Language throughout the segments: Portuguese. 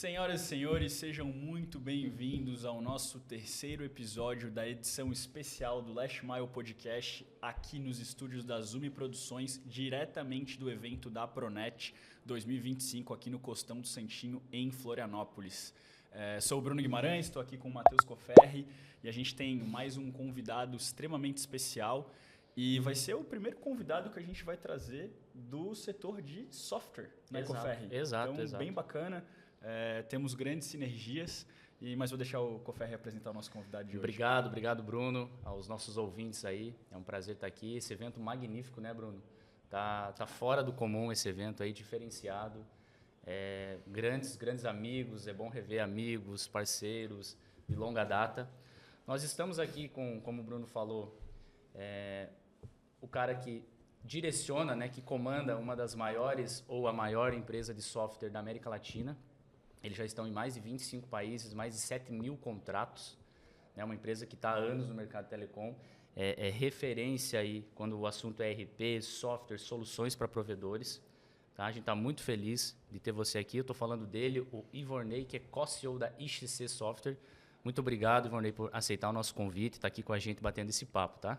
Senhoras e senhores, sejam muito bem-vindos ao nosso terceiro episódio da edição especial do Last Mile Podcast, aqui nos estúdios da Zumi Produções, diretamente do evento da Pronet 2025, aqui no Costão do Santinho, em Florianópolis. Sou o Bruno Guimarães, estou aqui com o Matheus Coferri e a gente tem mais um convidado extremamente especial e vai ser o primeiro convidado que a gente vai trazer do setor de software, né, Coferri? Exato. Bem bacana. Temos grandes sinergias, mas vou deixar o Coferri apresentar o nosso convidado de hoje. Obrigado, Bruno, aos nossos ouvintes aí. É um prazer estar aqui. Esse evento magnífico, né, Bruno? Tá fora do comum esse evento aí, diferenciado. Grandes amigos, é bom rever amigos, parceiros de longa data. Nós estamos aqui com, como o Bruno falou, o cara que direciona, né, que comanda uma das maiores ou a maior empresa de software da América Latina. Eles já estão em mais de 25 países, mais de 7 mil contratos. É uma empresa que está há anos no mercado de telecom. É referência aí quando o assunto é ERP, software, soluções para provedores. Tá? A gente está muito feliz de ter você aqui. Eu estou falando dele, o Ivorney, que é co-CEO da IXC Software. Muito obrigado, Ivorney, por aceitar o nosso convite e estar aqui com a gente batendo esse papo, tá?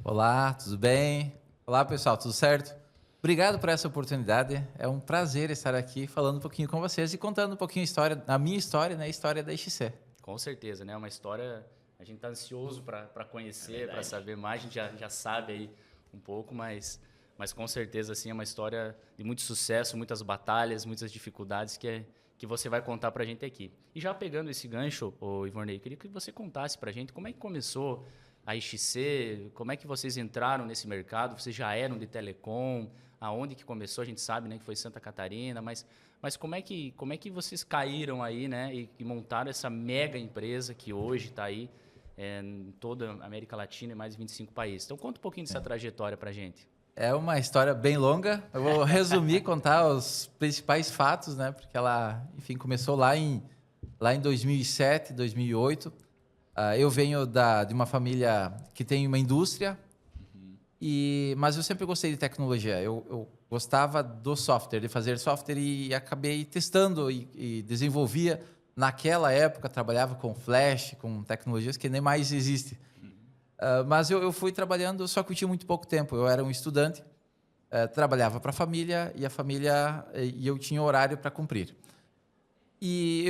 Olá, tudo bem? Olá, pessoal, tudo certo? Obrigado por essa oportunidade. É um prazer estar aqui falando um pouquinho com vocês e contando um pouquinho a minha história, né, a história da IXC. Com certeza, né? Uma história, a gente está ansioso para conhecer, para saber mais. A gente já sabe aí um pouco, mas com certeza assim, é uma história de muito sucesso, muitas batalhas, muitas dificuldades que você vai contar para a gente aqui. E já pegando esse gancho, Ivorney, eu queria que você contasse para a gente como é que começou a IXC, como é que vocês entraram nesse mercado, vocês já eram de telecom, aonde que começou, a gente sabe, né, que foi Santa Catarina, mas como é que vocês caíram aí, né, e montaram essa mega empresa que hoje está aí em toda a América Latina e mais de 25 países. Então conta um pouquinho dessa trajetória para a gente. É uma história bem longa, eu vou resumir, contar os principais fatos, né, porque ela, enfim, começou lá em 2007, 2008. Eu venho de uma família que tem uma indústria, mas eu sempre gostei de tecnologia. Eu gostava do software, de fazer software e acabei testando e desenvolvia. Naquela época, trabalhava com Flash, com tecnologias que nem mais existem. Mas eu fui trabalhando, só que eu tinha muito pouco tempo. Eu era um estudante, trabalhava para a família e eu tinha horário para cumprir. E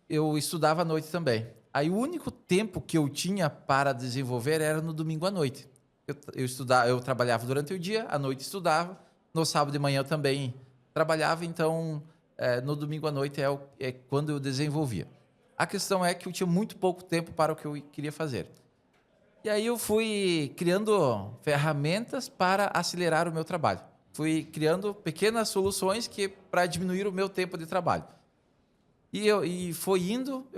eu estudava à noite também. Aí o único tempo que eu tinha para desenvolver era no domingo à noite. Eu trabalhava durante o dia, à noite estudava, no sábado de manhã eu também trabalhava, então no domingo à noite é quando eu desenvolvia. A questão é que eu tinha muito pouco tempo para o que eu queria fazer. E aí eu fui criando ferramentas para acelerar o meu trabalho. Fui criando pequenas soluções para diminuir o meu tempo de trabalho. E eu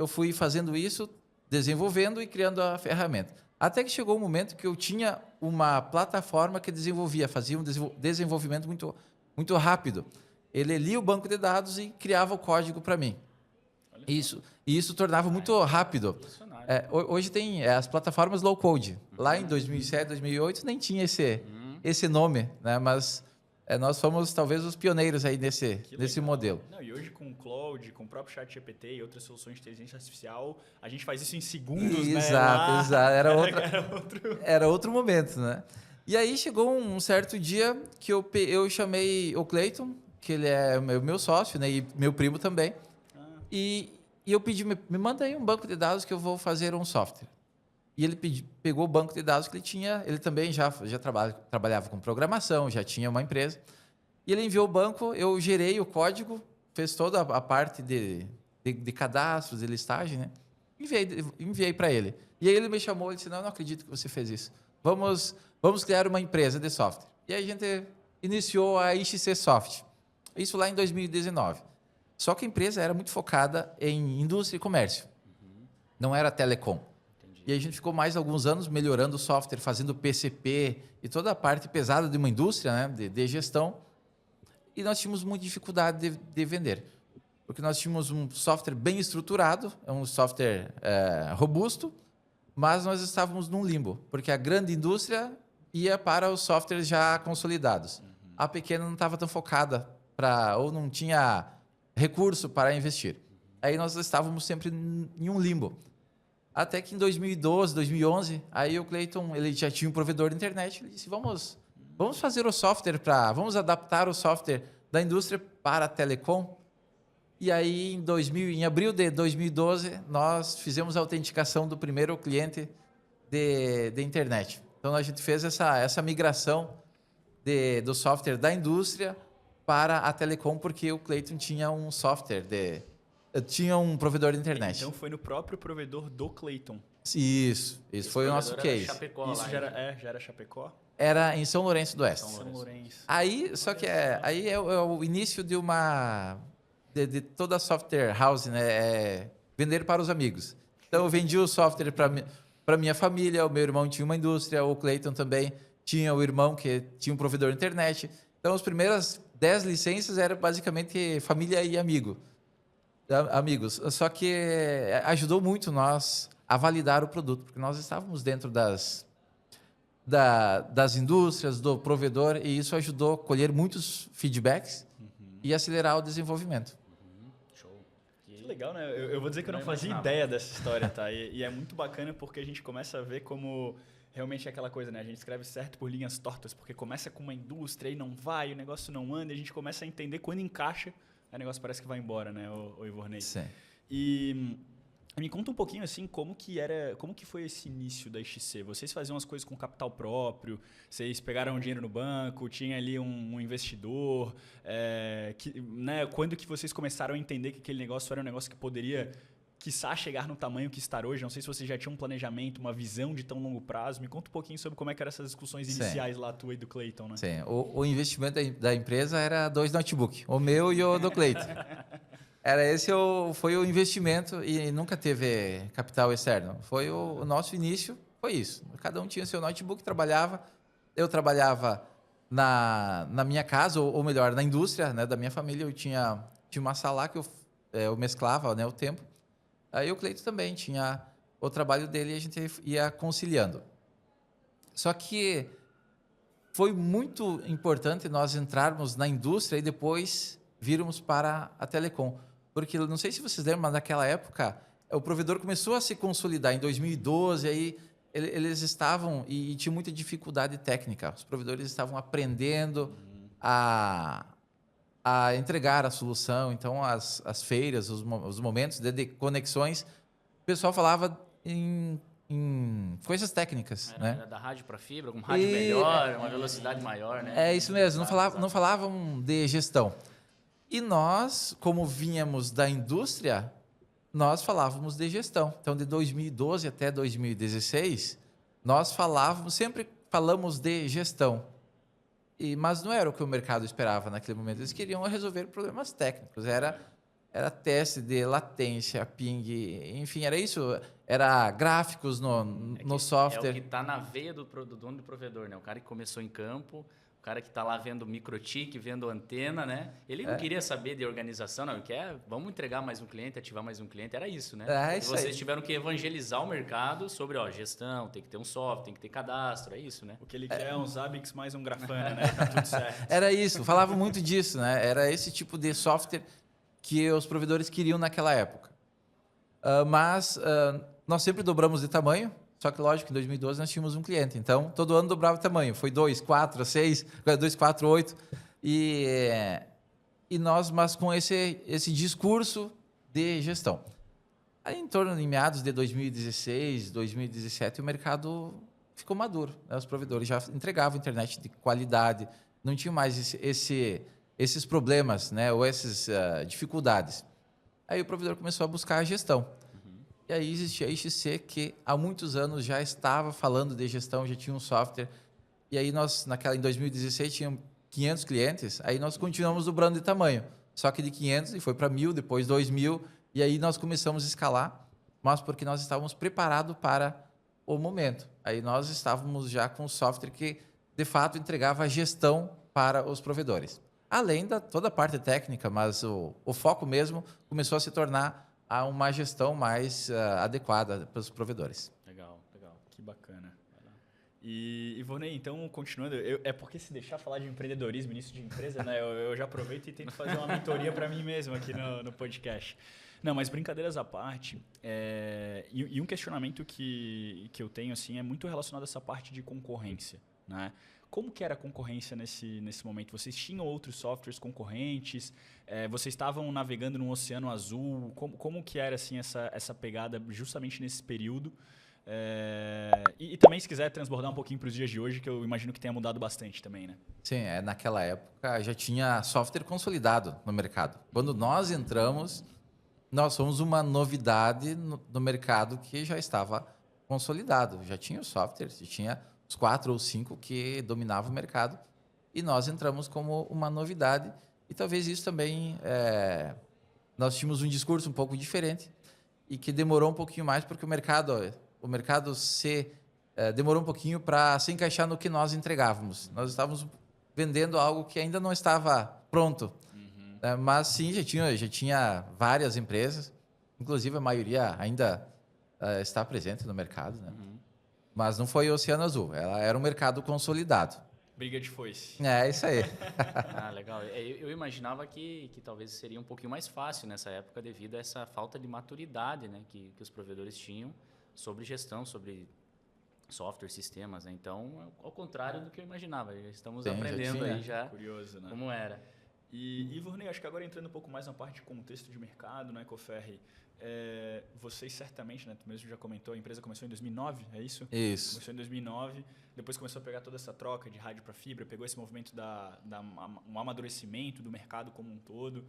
fui fazendo isso, desenvolvendo e criando a ferramenta. Até que chegou um momento que eu tinha uma plataforma que fazia um desenvolvimento muito, muito rápido. Ele lia o banco de dados e criava o código para mim. Isso tornava muito rápido. Hoje tem as plataformas low code. Lá em 2007, 2008 nem tinha esse nome, né? Mas nós fomos talvez os pioneiros aí nesse modelo. Não, e hoje com o Cloud, com o próprio ChatGPT e outras soluções de inteligência artificial, a gente faz isso em segundos, exato, né? Exato. Era outro momento, né? E aí chegou um certo dia que eu chamei o Cleiton, que ele é meu sócio, né? E meu primo também. E eu pedi, me manda aí um banco de dados que eu vou fazer um software. E ele pegou o banco de dados que ele tinha, ele também já trabalhava com programação, já tinha uma empresa. E ele enviou o banco, eu gerei o código, fez toda a parte de cadastros, de listagem, né? Enviei para ele. E aí ele me chamou e disse, não acredito que você fez isso. Vamos criar uma empresa de software. E aí a gente iniciou a IXC Soft. Isso lá em 2019. Só que a empresa era muito focada em indústria e comércio. Não era telecom. E a gente ficou mais alguns anos melhorando o software, fazendo PCP e toda a parte pesada de uma indústria, né, de gestão. E nós tínhamos muita dificuldade de vender. Porque nós tínhamos um software bem estruturado, um software robusto, mas nós estávamos num limbo. Porque a grande indústria ia para os softwares já consolidados. A pequena não estava tão focada ou não tinha recurso para investir. Aí nós estávamos sempre em um limbo. Até que em 2012, 2011, aí o Cleiton, ele já tinha um provedor de internet, ele disse, vamos fazer o software vamos adaptar o software da indústria para a telecom. E aí, em abril de 2012, nós fizemos a autenticação do primeiro cliente de internet. Então, a gente fez essa migração do software da indústria para a telecom, porque o Cleiton tinha um software tinha um provedor de internet. Então foi no próprio provedor do Cleiton. Isso foi o nosso case. Chapecó, Isso lá, já era Chapecó? Era em São Lourenço do Oeste. São Lourenço. Aí, só que aí é o início de de toda a software house, né? Vender para os amigos. Então eu vendi o software para minha família, o meu irmão tinha uma indústria, o Cleiton também tinha o irmão que tinha um provedor de internet. Então as primeiras 10 licenças eram basicamente família e amigos. Só que ajudou muito nós a validar o produto, porque nós estávamos dentro das indústrias, do provedor, e isso ajudou a colher muitos feedbacks e acelerar o desenvolvimento. Show. Que legal, né? Eu vou dizer que eu não fazia ideia dessa história, tá? E é muito bacana porque a gente começa a ver como realmente é aquela coisa, né? A gente escreve certo por linhas tortas, porque começa com uma indústria e não vai, o negócio não anda, e a gente começa a entender quando encaixa, aí o negócio parece que vai embora, né, o Ivorney? Sim. E me conta um pouquinho assim como que foi esse início da XC. Vocês faziam as coisas com capital próprio, vocês pegaram dinheiro no banco, tinha ali um investidor, né? Quando que vocês começaram a entender que aquele negócio era um negócio que poderia, quiçá, chegar no tamanho que está hoje? Não sei se vocês já tinham um planejamento, uma visão de tão longo prazo. Me conta um pouquinho sobre como é que eram essas discussões iniciais lá, tua e do Cleiton, né? Sim, o investimento da empresa era 2 notebooks, o meu e o do Cleiton. Foi o investimento e nunca teve capital externo. Foi o nosso início, foi isso. Cada um tinha seu notebook, trabalhava. Eu trabalhava na minha casa, ou melhor, na indústria, né, da minha família. Eu tinha uma sala que eu mesclava, né, o tempo. Aí o Cleiton também tinha o trabalho dele e a gente ia conciliando. Só que foi muito importante nós entrarmos na indústria e depois virmos para a telecom. Porque, não sei se vocês lembram, mas naquela época, o provedor começou a se consolidar em 2012, aí eles estavam e tinham muita dificuldade técnica. Os provedores estavam aprendendo a entregar a solução. Então, as feiras, os momentos de conexões, o pessoal falava em coisas técnicas. Era da rádio para fibra, um rádio melhor, uma velocidade maior, né? É isso mesmo, não falavam de gestão. E nós, como vínhamos da indústria, nós falávamos de gestão. Então, de 2012 até 2016, nós sempre falamos de gestão. Mas não era o que o mercado esperava naquele momento. Eles queriam resolver problemas técnicos. Era teste de latência, ping, enfim, era isso. Era gráficos no software. É o que está na veia do dono do provedor, né? O cara que começou em campo, o cara que está lá vendo microtik, vendo antena, né? Ele não queria saber de organização, não. Ele quer, vamos entregar mais um cliente, ativar mais um cliente. Era isso, né? É e isso vocês aí. tiveram que evangelizar o mercado sobre gestão, tem que ter um software, tem que ter cadastro, é isso, né? O que ele quer é um Zabbix mais um Grafana, né? Tá tudo certo. Era isso, falava muito disso, né? Era esse tipo de software que os provedores queriam naquela época. Mas nós sempre dobramos de tamanho. Só que, lógico, em 2012 nós tínhamos um cliente. Então, todo ano dobrava o tamanho. Foi 2, 4, 6, 2, 4, 8. Mas com esse discurso de gestão. Aí, em torno de meados de 2016, 2017, o mercado ficou maduro. Né? Os provedores já entregavam internet de qualidade. Não tinham mais esses problemas, né? Ou essas dificuldades. Aí o provedor começou a buscar a gestão. E aí existia a XC, que há muitos anos já estava falando de gestão, já tinha um software. E aí nós, em 2016, tínhamos 500 clientes, aí nós continuamos dobrando de tamanho. Só que de 500 e foi para 1.000, depois 2.000, e aí nós começamos a escalar, mas porque nós estávamos preparados para o momento. Aí nós estávamos já com um software que, de fato, entregava a gestão para os provedores. Além da toda a parte técnica, mas o foco mesmo começou a se tornar a uma gestão mais adequada para os provedores. Legal. Que bacana. E Ivorney, então, continuando, é porque se deixar falar de empreendedorismo, início de empresa, né, eu já aproveito e tento fazer uma mentoria para mim mesmo aqui no podcast. Não, mas brincadeiras à parte, e um questionamento que eu tenho assim, é muito relacionado a essa parte de concorrência, né? Como que era a concorrência nesse momento? Vocês tinham outros softwares concorrentes? Vocês estavam navegando num oceano azul? Como que era assim, essa pegada justamente nesse período? E também, se quiser transbordar um pouquinho para os dias de hoje, que eu imagino que tenha mudado bastante também, né? Sim, naquela época já tinha software consolidado no mercado. Quando nós entramos, nós fomos uma novidade no mercado que já estava consolidado. Já tinha o software, já tinha os 4 ou 5 que dominavam o mercado. E nós entramos como uma novidade. E talvez isso também... nós tínhamos um discurso um pouco diferente e que demorou um pouquinho mais porque o mercado demorou um pouquinho para se encaixar no que nós entregávamos. Nós estávamos vendendo algo que ainda não estava pronto. Mas sim, já tinha várias empresas, inclusive a maioria ainda está presente no mercado, né? Mas não foi o Oceano Azul, ela era um mercado consolidado. Briga de foice. É, isso aí. Legal. Eu imaginava que talvez seria um pouquinho mais fácil nessa época devido a essa falta de maturidade, né, que os provedores tinham sobre gestão, sobre software, sistemas, né? Então, ao contrário do que eu imaginava, já estamos aprendendo aí já curioso, né? Como era. E Ivone, acho que agora entrando um pouco mais na parte de contexto de mercado, né, Coferri, vocês certamente, né, tu mesmo já comentou, a empresa começou em 2009, é isso? Isso. Começou em 2009, depois começou a pegar toda essa troca de rádio para fibra, pegou esse movimento um amadurecimento do mercado como um todo.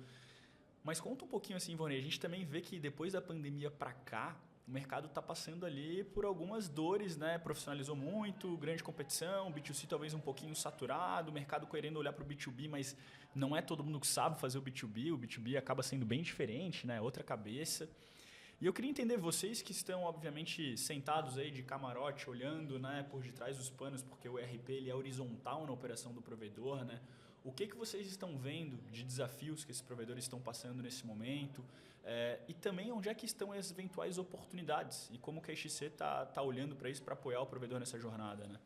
Mas conta um pouquinho assim, Ivone, a gente também vê que depois da pandemia para cá, o mercado está passando ali por algumas dores, né? Profissionalizou muito, grande competição, B2C talvez um pouquinho saturado, o mercado querendo olhar para o B2B, mas não é todo mundo que sabe fazer o B2B acaba sendo bem diferente, né? Outra cabeça. E eu queria entender, vocês que estão, obviamente, sentados aí de camarote, olhando, né, por detrás dos panos, porque o ERP ele é horizontal na operação do provedor, né? O que vocês estão vendo de desafios que esses provedores estão passando nesse momento? E também onde é que estão as eventuais oportunidades? E como que a XC está olhando para isso, para apoiar o provedor nessa jornada, né?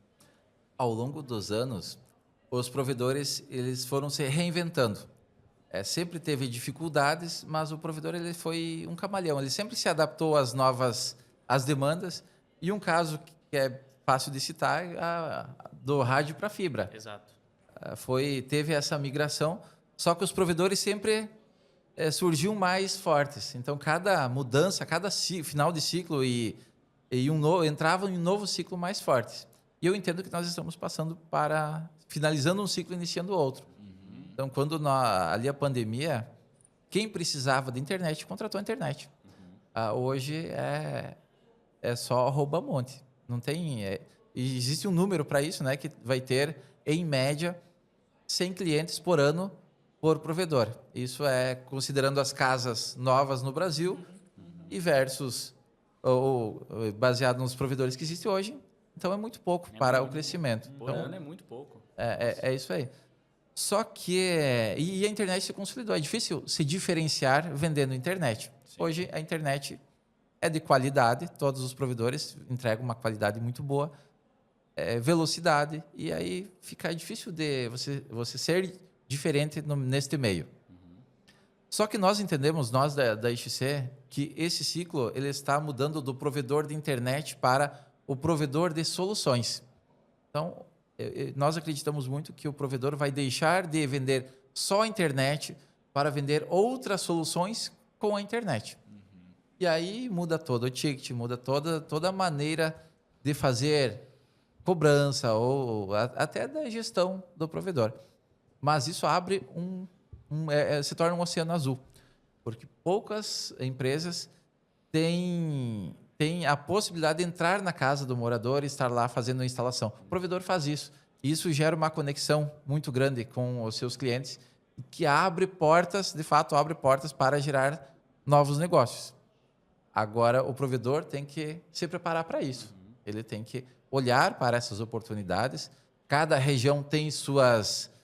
Ao longo dos anos, os provedores eles foram se reinventando. Sempre teve dificuldades, mas o provedor ele foi um camaleão. Ele sempre se adaptou às demandas. E um caso que é fácil de citar é do rádio para fibra. Exato. Teve essa migração, só que os provedores sempre surgiam mais fortes. Então, cada mudança, cada final de ciclo entrava em um novo ciclo mais forte. E eu entendo que nós estamos finalizando um ciclo e iniciando outro. Então, quando ali a pandemia, quem precisava de internet, contratou a internet. Hoje é só rouba-monte. Não tem... existe um número para isso, né, que vai ter, em média, 100 clientes por ano por provedor. Isso é considerando as casas novas no Brasil e versus ou baseado nos provedores que existem hoje. Então, é muito pouco para o crescimento. Por ano é muito pouco. É isso aí. Só que... E a internet se consolidou. É difícil se diferenciar vendendo internet. Sim. Hoje, a internet é de qualidade. Todos os provedores entregam uma qualidade muito boa. Velocidade. E aí fica difícil de você ser diferente neste meio. Só que nós entendemos, nós da XC, que esse ciclo ele está mudando do provedor de internet para o provedor de soluções. Então, nós acreditamos muito que o provedor vai deixar de vender só a internet para vender outras soluções com a internet. E aí muda todo o ticket, muda toda a maneira de fazer cobrança ou até da gestão do provedor. Mas isso abre se torna um oceano azul, porque poucas empresas têm a possibilidade de entrar na casa do morador e estar lá fazendo a instalação. O provedor faz isso. Isso gera uma conexão muito grande com os seus clientes, que de fato abre portas para gerar novos negócios. Agora, o provedor tem que se preparar para isso. Ele tem que olhar para essas oportunidades. Cada região tem suas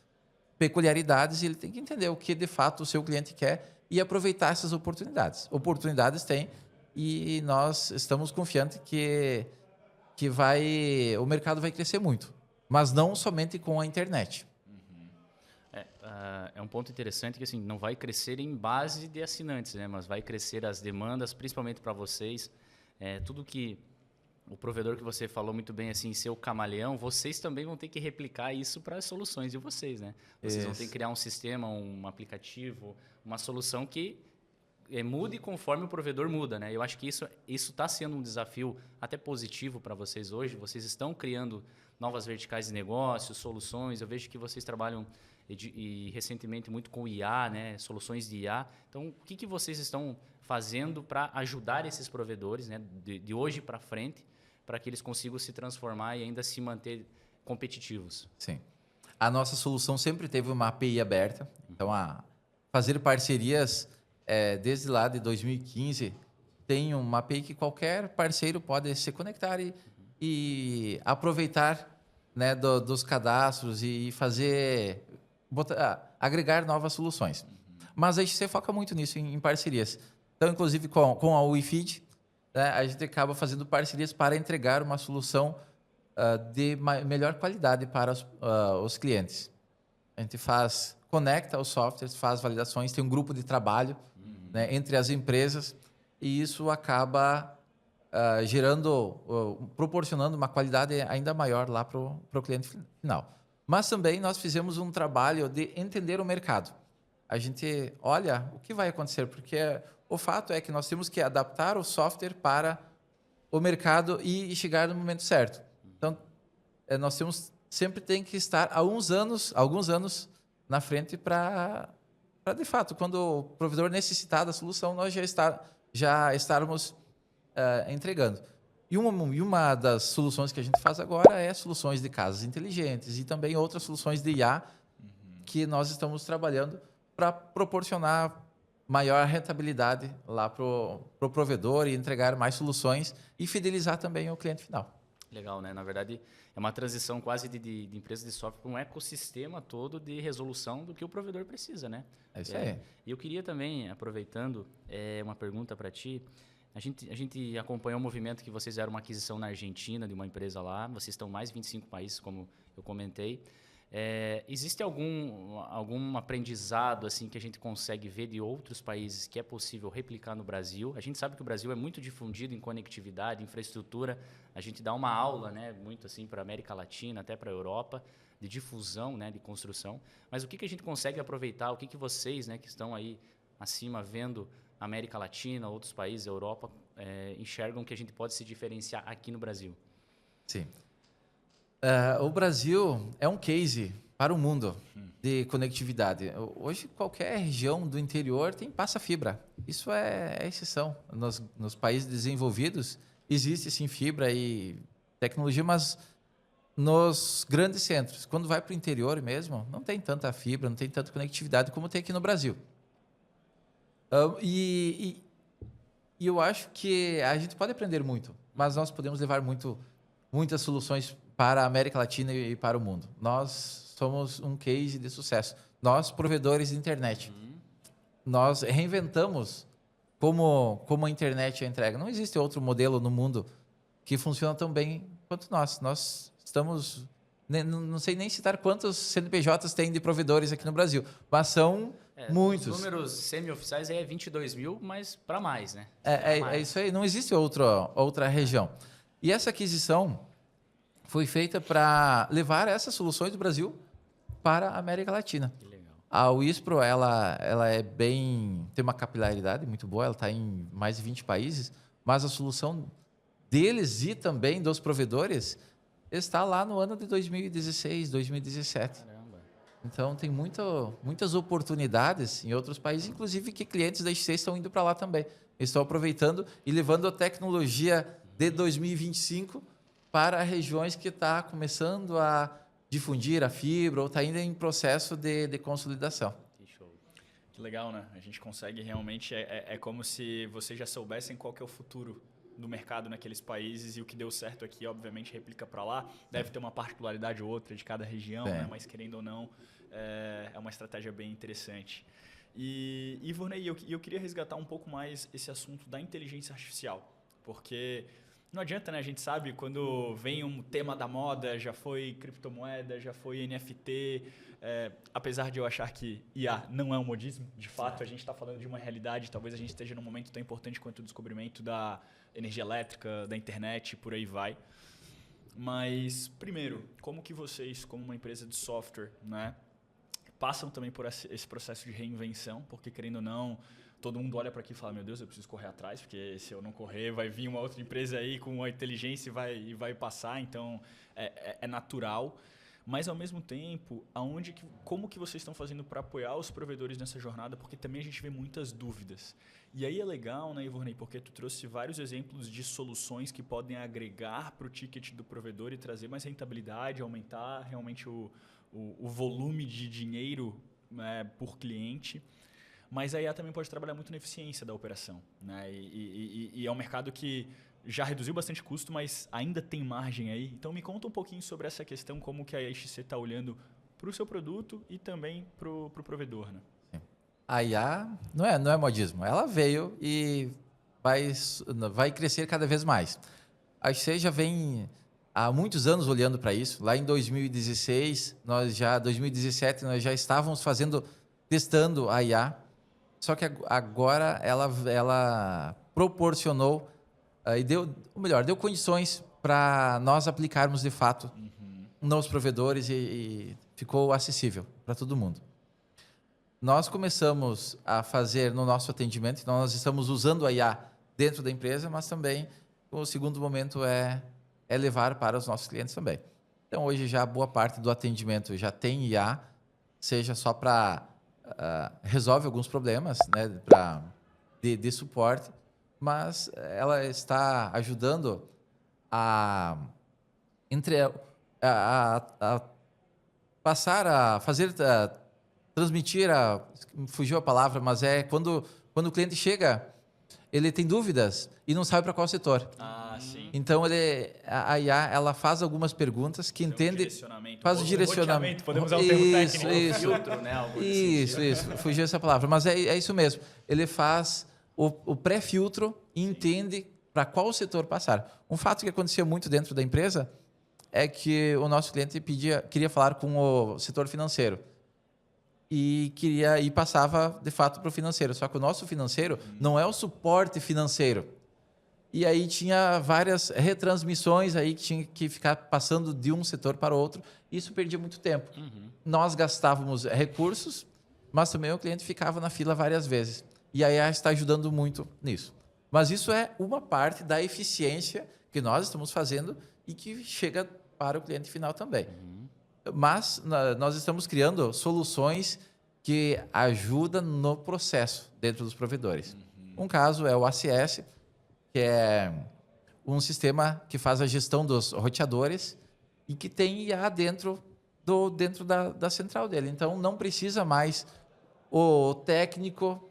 peculiaridades e ele tem que entender o que, de fato, o seu cliente quer e aproveitar essas oportunidades. Oportunidades tem e nós estamos confiantes que o mercado vai crescer muito, mas não somente com a internet. É um ponto interessante que assim, não vai crescer em base de assinantes, né? Mas vai crescer as demandas, principalmente para vocês. Tudo que o provedor que você falou muito bem, assim, ser o camaleão, vocês também vão ter que replicar isso para as soluções de vocês, né? Vocês vão ter que criar um sistema, um aplicativo, uma solução que mude conforme o provedor muda, né? Eu acho que isso está sendo um desafio até positivo para vocês hoje. Vocês estão criando novas verticais de negócios, soluções. Eu vejo que vocês trabalham e recentemente muito com IA, né? Soluções de IA. Então, o que vocês estão fazendo para ajudar esses provedores, né? De hoje para frente, para que eles consigam se transformar e ainda se manter competitivos? Sim. A nossa solução sempre teve uma API aberta. Então, fazer parcerias desde lá de 2015 tem uma API que qualquer parceiro pode se conectar e aproveitar, né, dos cadastros e fazer agregar novas soluções. Mas a gente se foca muito nisso, em parcerias. Então, inclusive com a WeFeed, né, a gente acaba fazendo parcerias para entregar uma solução de melhor qualidade para os clientes. A gente conecta os softwares, faz validações, tem um grupo de trabalho, né, entre as empresas, e isso acaba proporcionando uma qualidade ainda maior lá para o cliente final. Mas também nós fizemos um trabalho de entender o mercado. A gente olha o que vai acontecer, porque o fato é que nós temos que adaptar o software para o mercado e chegar no momento certo. Então, nós sempre tem que estar alguns anos na frente para de fato, quando o provedor necessitar da solução, nós já estarmos entregando. E uma das soluções que a gente faz agora é soluções de casas inteligentes e também outras soluções de IA que nós estamos trabalhando para proporcionar maior rentabilidade lá para o provedor e entregar mais soluções e fidelizar também o cliente final. Legal, né? Na verdade, é uma transição quase de empresa de software para um ecossistema todo de resolução do que o provedor precisa, né? É isso aí. E eu queria também, aproveitando, uma pergunta para ti. A gente acompanhou o movimento que vocês fizeram uma aquisição na Argentina de uma empresa lá. Vocês estão em mais de 25 países, como eu comentei. Existe algum aprendizado assim que a gente consegue ver de outros países que é possível replicar no Brasil? A gente sabe que o Brasil é muito difundido em conectividade, infraestrutura. A gente dá uma aula, né, muito assim para a América Latina, até para a Europa, de difusão, né, de construção. Mas o que a gente consegue aproveitar? O que vocês, né, que estão aí acima vendo a América Latina, outros países, Europa, enxergam que a gente pode se diferenciar aqui no Brasil? Sim. O Brasil é um case para o mundo de conectividade. Hoje, qualquer região do interior passa fibra. Isso é exceção. Nos países desenvolvidos, existe sim fibra e tecnologia, mas nos grandes centros, quando vai para o interior mesmo, não tem tanta fibra, não tem tanta conectividade como tem aqui no Brasil. E eu acho que a gente pode aprender muito, mas nós podemos levar muitas soluções para a América Latina e para o mundo. Nós somos um case de sucesso. Nós, provedores de internet, nós reinventamos como a internet entrega. Não existe outro modelo no mundo que funciona tão bem quanto nós. Nós estamos... Não sei nem citar quantos CNPJs tem de provedores aqui no Brasil, mas são muitos. Os números semi-oficiais é 22 mil, mas para mais, né? É isso aí. Não existe outra região. E essa aquisição foi feita para levar essas soluções do Brasil para a América Latina. Que legal. A Wispro, ela tem uma capilaridade muito boa, ela está em mais de 20 países, mas a solução deles e também dos provedores está lá no ano de 2016, 2017. Caramba. Então, tem muitas oportunidades em outros países, inclusive que clientes da XC estão indo para lá também. Estão aproveitando e levando a tecnologia de 2025 para regiões que está começando a difundir a fibra ou está ainda em processo de consolidação. Que show. Que legal, né? A gente consegue realmente... É como se vocês já soubessem qual que é o futuro do mercado naqueles países e o que deu certo aqui, obviamente, replica para lá. Deve ter uma particularidade ou outra de cada região, né? Mas querendo ou não, é uma estratégia bem interessante. E, Ivonei, eu queria resgatar um pouco mais esse assunto da inteligência artificial, porque Não adianta, né? A gente sabe quando vem um tema da moda, já foi criptomoeda, já foi NFT. Apesar de eu achar que IA não é um modismo, de fato, a gente está falando de uma realidade. Talvez a gente esteja num momento tão importante quanto o descobrimento da energia elétrica, da internet, por aí vai. Mas, primeiro, como que vocês, como uma empresa de software, né, passam também por esse processo de reinvenção? Porque, querendo ou não, todo mundo olha para aqui e fala, meu Deus, eu preciso correr atrás, porque se eu não correr, vai vir uma outra empresa aí com uma inteligência e vai passar, então é natural. Mas, ao mesmo tempo, como que vocês estão fazendo para apoiar os provedores nessa jornada? Porque também a gente vê muitas dúvidas. E aí é legal, né, Ivonei, porque tu trouxe vários exemplos de soluções que podem agregar para o ticket do provedor e trazer mais rentabilidade, aumentar realmente o volume de dinheiro, né, por cliente. Mas a IA também pode trabalhar muito na eficiência da operação, né? E é um mercado que já reduziu bastante custo, mas ainda tem margem aí. Então, me conta um pouquinho sobre essa questão, como que a XC está olhando para o seu produto e também para o provedor, né? A IA não é modismo. Ela veio e vai crescer cada vez mais. A XC já vem há muitos anos olhando para isso. Lá em 2016, 2017, nós já estávamos testando a IA. Só que agora ela proporcionou deu condições para nós aplicarmos de fato nos provedores e ficou acessível para todo mundo. Nós começamos a fazer no nosso atendimento, então nós estamos usando a IA dentro da empresa, mas também o segundo momento é levar para os nossos clientes também. Então hoje já boa parte do atendimento já tem IA, seja só para resolve alguns problemas, né, de suporte, mas ela está ajudando a passar a fazer, transmitir, fugiu a palavra, mas quando o cliente chega, ele tem dúvidas e não sabe para qual setor. Sim. Então a IA ela faz algumas perguntas que entende, faz o direcionamento. Podemos usar um termo técnico. Isso. Filtro, né? Isso. Fugiu essa palavra, mas é isso mesmo. Ele faz o pré-filtro e entende para qual setor passar. Um fato que acontecia muito dentro da empresa é que o nosso cliente queria falar com o setor financeiro e passava de fato para o financeiro. Só que o nosso financeiro não é o suporte financeiro. E aí tinha várias retransmissões aí que tinha que ficar passando de um setor para o outro. Isso perdia muito tempo. Nós gastávamos recursos, mas também o cliente ficava na fila várias vezes. E a IA está ajudando muito nisso. Mas isso é uma parte da eficiência que nós estamos fazendo e que chega para o cliente final também. Mas nós estamos criando soluções que ajudam no processo dentro dos provedores. Um caso é o ACS, que é um sistema que faz a gestão dos roteadores e que tem IA dentro da central dele. Então, não precisa mais o técnico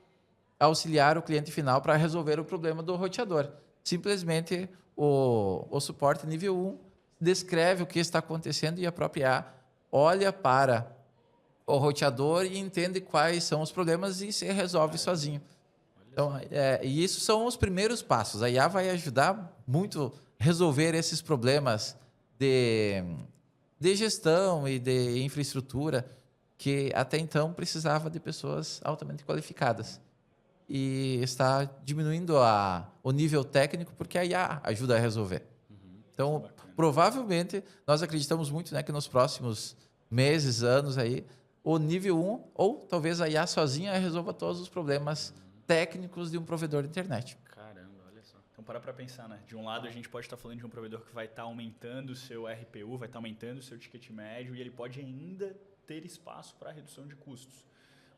auxiliar o cliente final para resolver o problema do roteador. Simplesmente, o suporte nível 1 descreve o que está acontecendo e a própria IA olha para o roteador e entende quais são os problemas e se resolve sozinho. Então, e isso são os primeiros passos. A IA vai ajudar muito a resolver esses problemas de gestão e de infraestrutura que até então precisava de pessoas altamente qualificadas. E está diminuindo o nível técnico porque a IA ajuda a resolver. Então, provavelmente, nós acreditamos muito, né, que nos próximos meses, anos, aí, o nível 1 ou talvez a IA sozinha resolva todos os problemas técnicos de um provedor de internet. Caramba, olha só. Então, para pensar, né? De um lado, a gente pode estar falando de um provedor que vai estar aumentando o seu RPU, vai estar aumentando o seu ticket médio e ele pode ainda ter espaço para redução de custos.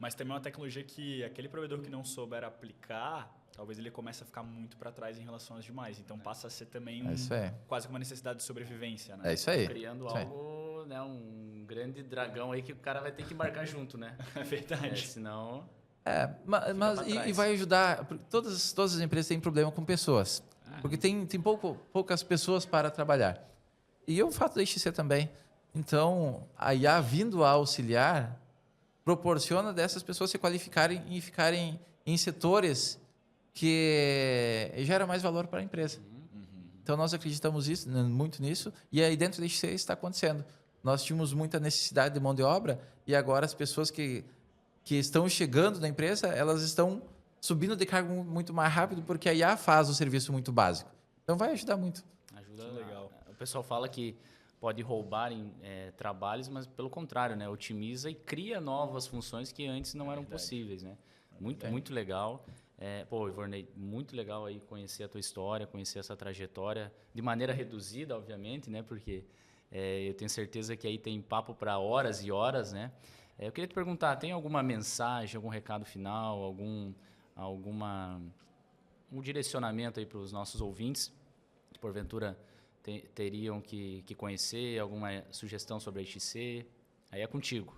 Mas também é uma tecnologia que aquele provedor que não souber aplicar, talvez ele comece a ficar muito para trás em relação às demais. Então, passa a ser também quase uma necessidade de sobrevivência, né? É isso aí. Criando algo, né, um grande dragão aí que o cara vai ter que embarcar junto, né? É verdade. Senão... E vai ajudar. Todas as empresas têm problema com pessoas, porque tem poucas pessoas para trabalhar. E o fato da XC também. Então, a IA vindo a auxiliar proporciona dessas pessoas se qualificarem e ficarem em setores que gera mais valor para a empresa. Então, nós acreditamos muito nisso, e aí dentro da XC está acontecendo. Nós tínhamos muita necessidade de mão de obra, e agora as pessoas que estão chegando na empresa, elas estão subindo de cargo muito mais rápido, porque a IA faz o serviço muito básico. Então, vai ajudar muito. Ajuda legal. O pessoal fala que pode roubar trabalhos, mas pelo contrário, né? Otimiza e cria novas funções que antes não eram possíveis, né? Muito legal. Ivorney, muito legal aí conhecer a tua história, conhecer essa trajetória de maneira reduzida, obviamente, né? Porque eu tenho certeza que aí tem papo para horas e horas, né? Eu queria te perguntar, tem alguma mensagem, algum recado final, algum direcionamento aí para os nossos ouvintes que porventura teriam que conhecer, alguma sugestão sobre a XC? Aí é contigo.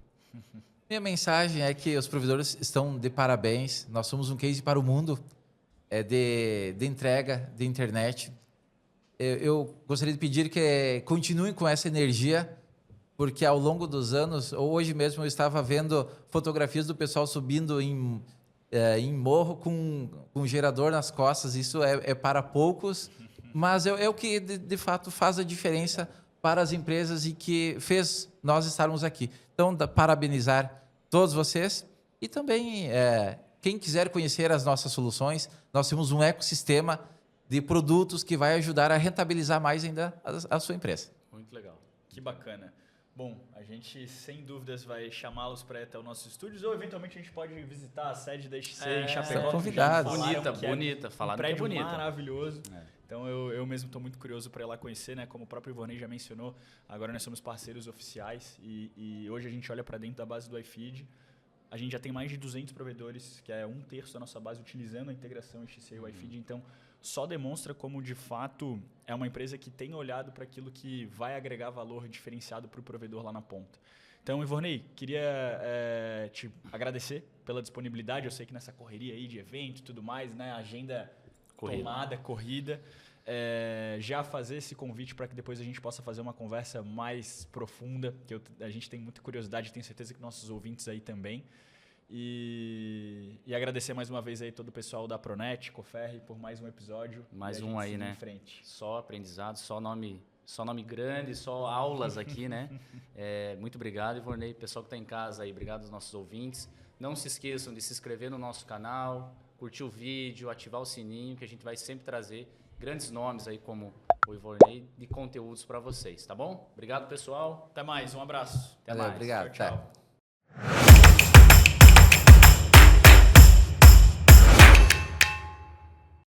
Minha mensagem é que os provedores estão de parabéns. Nós somos um case para o mundo de entrega de internet. Eu gostaria de pedir que continuem com essa energia, porque ao longo dos anos, hoje mesmo eu estava vendo fotografias do pessoal subindo em morro com um gerador nas costas. Isso é para poucos, mas é o que de fato faz a diferença para as empresas e que fez nós estarmos aqui. Então, parabenizar todos vocês e também quem quiser conhecer as nossas soluções, nós temos um ecossistema de produtos que vai ajudar a rentabilizar mais ainda a sua empresa. Muito legal. Que bacana. Bom, a gente sem dúvidas vai chamá-los para ir até os nossos estúdios ou eventualmente a gente pode visitar a sede da XC em Chapecó. Estão convidados. Bonita. Falaram que é prédio bonita. Maravilhoso. Então eu mesmo estou muito curioso para ir lá conhecer, né? Como o próprio Ivorney já mencionou, agora nós somos parceiros oficiais e hoje a gente olha para dentro da base do iFeed. A gente já tem mais de 200 provedores, que é 1/3 da nossa base, utilizando a integração XC e o iFeed. Então, só demonstra como, de fato, é uma empresa que tem olhado para aquilo que vai agregar valor diferenciado para o provedor lá na ponta. Então, Ivorney, queria te agradecer pela disponibilidade. Eu sei que nessa correria aí de evento e tudo mais, né? Agenda corrida. Já fazer esse convite para que depois a gente possa fazer uma conversa mais profunda, que a gente tem muita curiosidade, tenho certeza que nossos ouvintes aí também. E agradecer mais uma vez aí todo o pessoal da Pronet, Coferri, por mais um episódio. Mais um aí, né? Em frente. Só aprendizado, só nome grande, só aulas aqui, né? Muito obrigado, Ivorney. Pessoal que está em casa aí, obrigado aos nossos ouvintes. Não se esqueçam de se inscrever no nosso canal, curtir o vídeo, ativar o sininho, que a gente vai sempre trazer grandes nomes aí como o Ivorney de conteúdos para vocês, tá bom? Obrigado, pessoal. Até mais, um abraço. Até mais. Obrigado. Tchau.